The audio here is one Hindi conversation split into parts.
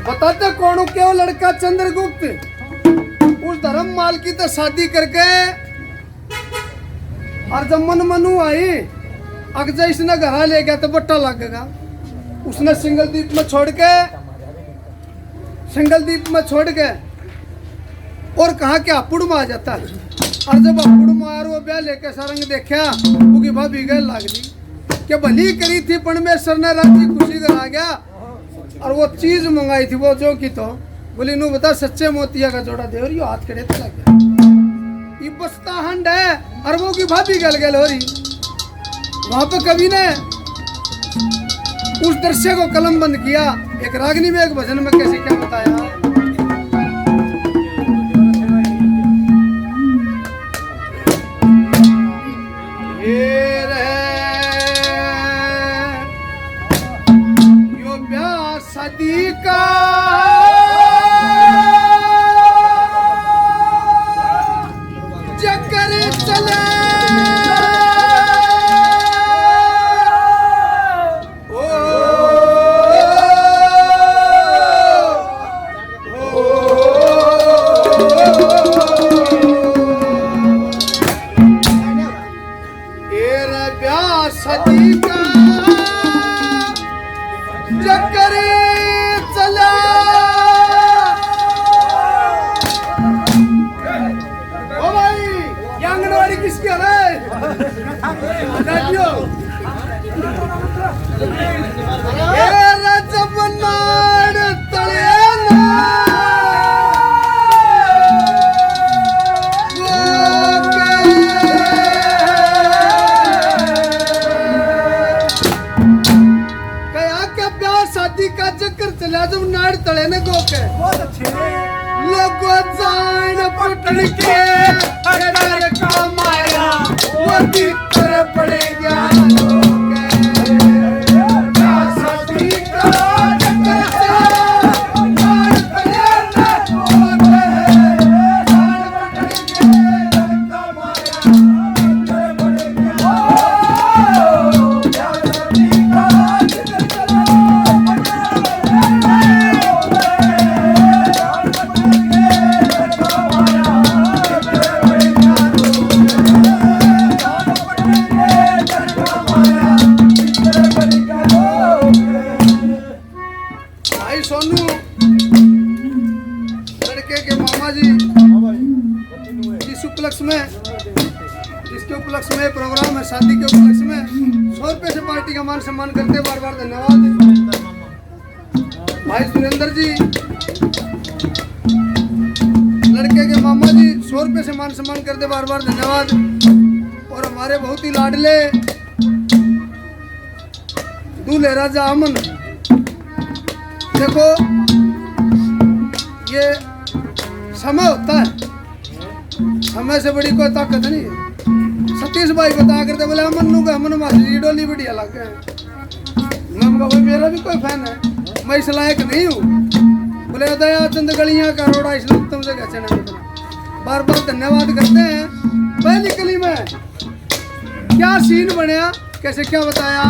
बताते कौन क्यों लड़का चंद्रगुप्त उस धर्म माल की तो शादी करके और जब मन मनु आई अगजा इसने घर ले गया तो बट्टा लगेगा। उसने सिंगल द्वीप में छोड़ के और कहा कि अपुड़ में आ जाता है। और जब अपुड़ में आ वो ब्याह लेके सारंग देखा वो भाभी गए लाग दी कि भली करी थी परमेश्वर ने राजी खुशी करा गया। और वो चीज मंगाई थी वो जो की तो बोली नू बता सच्चे मोतिया का जोड़ा दे और हाथ करे तो लग गया। ये बस्ता हंड है और वो की भाभी गल गल हो रही। वहां पर कवि ने उस दृश्य को कलम बंद किया। एक रागनी में एक भजन में कैसे क्या बताया। यो ब्याह शादी का चक्कर चला जिसके उपलक्ष्य में प्रोग्राम है शादी के उपलक्ष्य में 100 रुपए से पार्टी का मान सम्मान करते बार बार धन्यवाद भाई सुरेंद्र जी। लड़के के मामा जी 100 रुपए से मान सम्मान करते बार बार धन्यवाद। और हमारे बहुत ही लाडले दूल्हे राजा अमन, देखो ये समय होता है, समय से बड़ी कोई ताकत नहीं है। सतीश भाई बता करते बोले अमन का हमन मासी डोली बढ़िया लग गए। मैं भाई मेरा भी कोई फैन है, मैं इस लायक नहीं हूँ। बोले दया चंद गलियां का रोड़ा इसलिए तुमसे कैसे नहीं होता। बार बार धन्यवाद करते हैं। पहली कली में क्या सीन बनया, कैसे क्या बताया।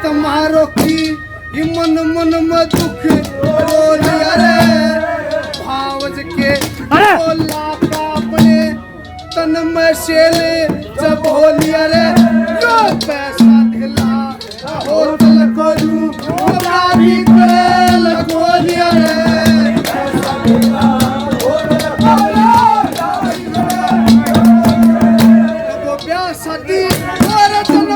तुम्हारो की मन मन में दुख रोलिया रे भावज के बोला का अपने तन में शेले जब होलिया रे जो पैसा ढिला होटल करूं भी करे लगोलिया रे पैसा ढिला होटल ब्याह शादी और जन्म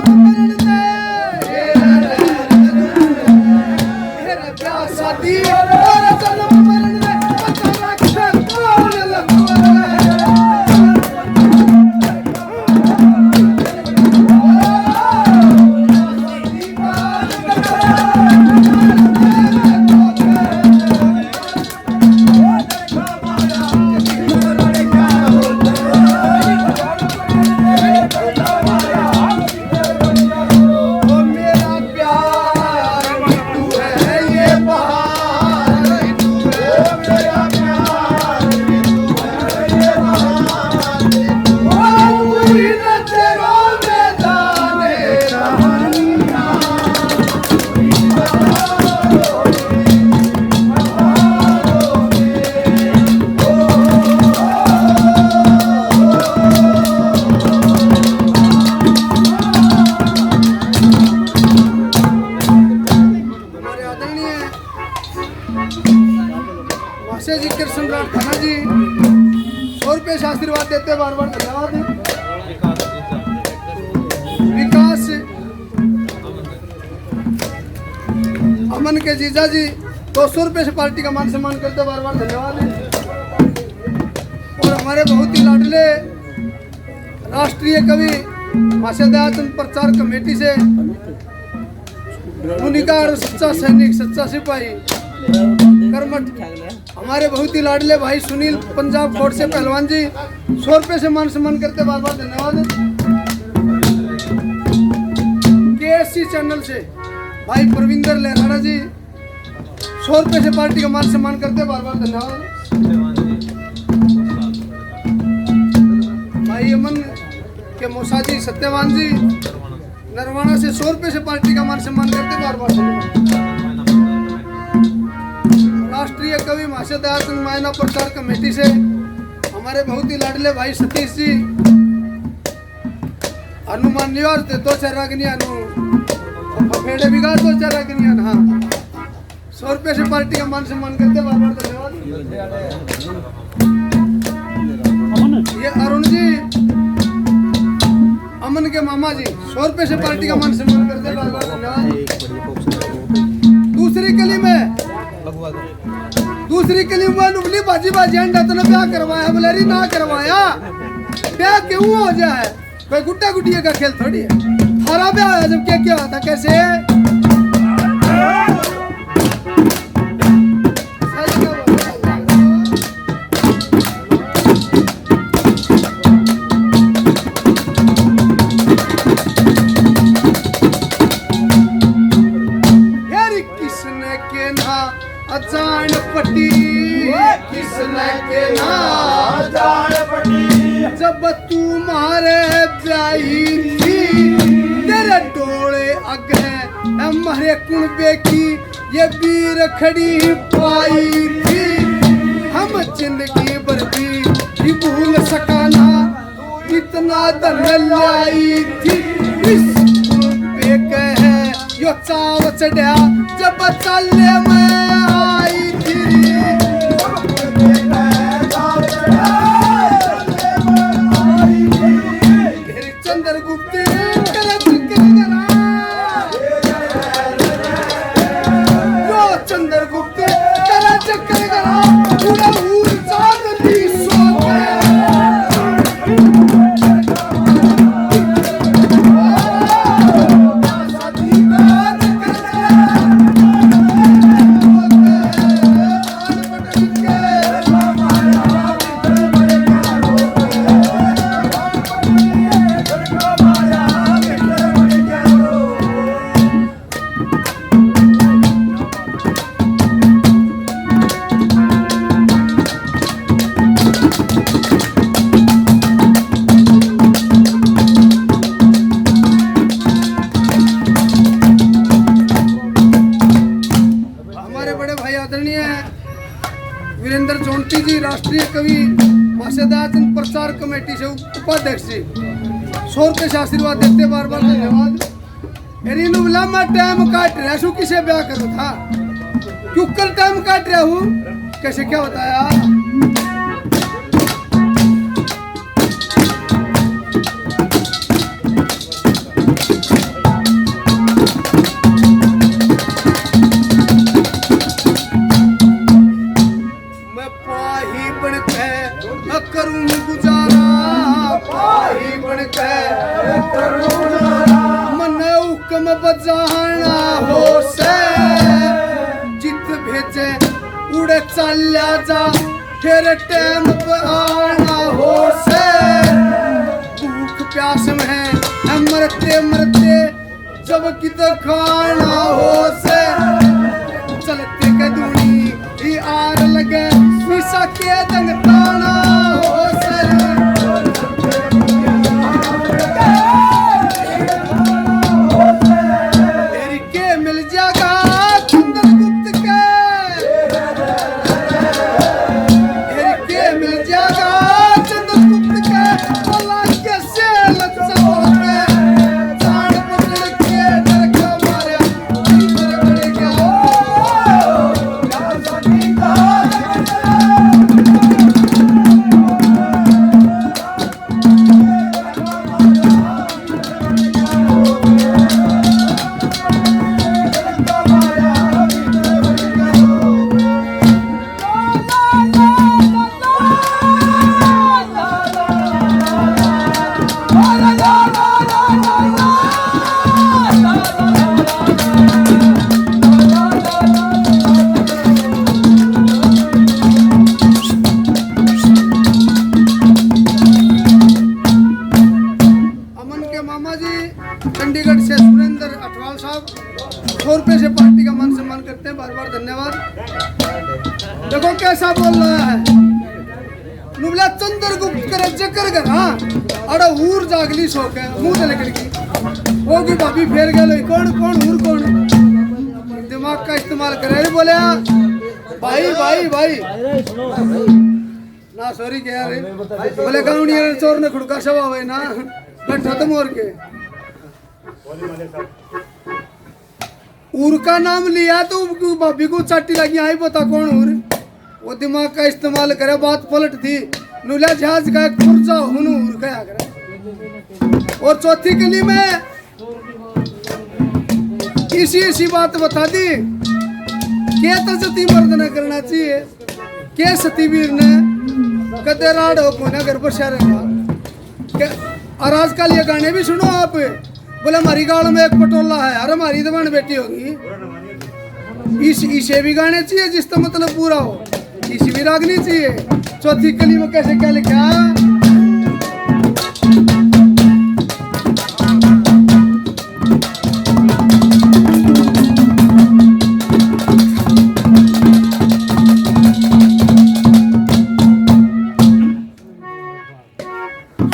आशीर्वाद देते बार बार धन्यवाद। विकास अमन के जीजा जी 200 रुपये से पार्टी का मान सम्मान करते बार बार धन्यवाद। और हमारे बहुत ही लाडले राष्ट्रीय कवि माशा दयाचंद प्रचार कमेटी से मुनिकार सच्चा सैनिक सच्चा सिपाही कर्मठ हमारे बहुत ही लाडले भाई सुनील पंजाब फोर्ट से पहलवान जी 100 रुपये से मान सम्मान करते बार बार धन्यवाद। केएससी चैनल से भाई प्रविंदर लहराना जी 100 रुपये से पार्टी का मान सम्मान करते बार बार धन्यवाद। भाई अमन के मौसा जी सत्यवान जी नरवाना से 100 रुपये से पार्टी का मान सम्मान करते बार बार धन्यवाद। राष्ट्रीय कवि माशा दयाचंद मायना प्रचार कमेटी से हमारे बहुत ही लाडले भाई सतीश जी हनुमान निवास दे 2 चरागनिया फेड़े बिगाड़ 2 चरागनिया हाँ 100 रुपये से पार्टी का मान सम्मान करते बार बार धन्यवाद। ये अरुण जी अमन के मामा जी 100 रुपये से पार्टी का मान सम्मान करते बार बार धन्यवाद। दूसरी कली में नुबली बाजी अंडा तो ब्याह करवाया बलेरी ना करवाया ब्याह क्यों हो जाए कोई गुड्डा गुड्डिया का खेल थोड़ी है। थारा ब्याह है जब क्या था कैसे अजान पट्टी किसने के ना जान पट्टी जब तू मारे जाई थी तेरे डोले अगे हमारे कुनबे की ये वीर खड़ी पाई थी। हम जिंदगी भर भी भूल सकाना इतना धन लाई थी। इस कुनबे के है यो चाव चढ़ा जब चले मैं आई थी। चंद्रगुप्त चंद्रगुप्त करा चक्कर करा पूरा ऊर चांदनी वीरेंद्र चौंटी जी राष्ट्रीय कवि माशा दयाचंद प्रचार कमेटी से उपाध्यक्ष जी 100 रुपये से आशीर्वाद देते बार बार धन्यवाद। एरिनो बोला मैं टाइम काट रहा हूँ किसे ब्याह करो था क्यों कर टाइम काट रहा हूँ कैसे क्या बताया। करूं गुजारा पाही बन के मन हुक्म बजाना हो से जित भेजे उड़े चलिया जा फिर टाइम पर आना हो से भूख प्यास में मरते मरते जब किधर खाना हो से चलते के दूनी आर लगे मिसा के दंग ताना हो सर तेरी के मिल जाएगा चंद्रगुप्त के तेरी के मिल जाएगा चंद्रगुप्त के बोला कैसे लच्छा होके जान पकड़ के डर के मारे बड़े क्या जी चंडीगढ़ से सुरेंद्र अठवाल साहब 100 रुपये से पार्टी का मान सम्मान करते हैं, बार बार धन्यवाद। देखो कैसा बोल रहा है, नुबला चंद्रगुप्त करे जकर कर, हाँ अरे ऊर जागली शौक है मुंह से लेकर की वो की भाभी फेर गए कौन कौन ऊर कौन, दिमाग का इस्तेमाल करे। बोले भाई भाई भाई ना सॉरी क्या रे, बोले गाँव चोर ने खुड़का सवा हुए ना गठा तुम और के उर का नाम लिया तो भाभी को चाटी लगी, आई बता कौन उर, वो दिमाग का इस्तेमाल करे, बात पलट थी नुला जहाज का एक पुर्जा हुनु उर का करे। और चौथी कली में इसी बात बता दी के तो सती मर्द न करना चाहिए, के सतीवीर ने कदे राड हो कोना घर पर शहर। और आजकल ये गाने भी सुनो आप, बोले हमारी गाड़ में एक पटोला है, अरे हमारी दबान बेटी होगी, इसे भी गाने चाहिए जिसका मतलब पूरा हो, इसी भी रागनी चाहिए। चौथी कली में कैसे क्या लिखा,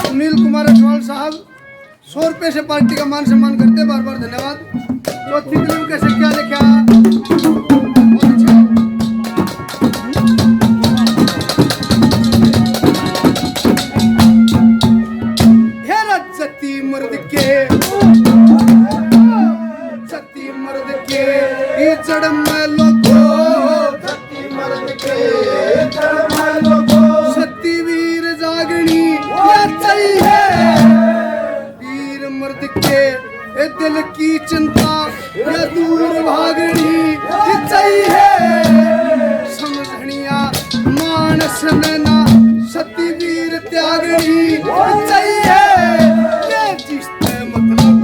सुनील कुमार अठवाल साहब 100 रुपये से पार्टी का मान सम्मान करते हैं, बार बार धन्यवाद। चौथी कली में कैसे क्या लिखा, दिल की चिंता या दूर भागनी चाहिए, समझनिया मानस नैना सती वीर त्यागनी चाहिए, ये जिसते मतलब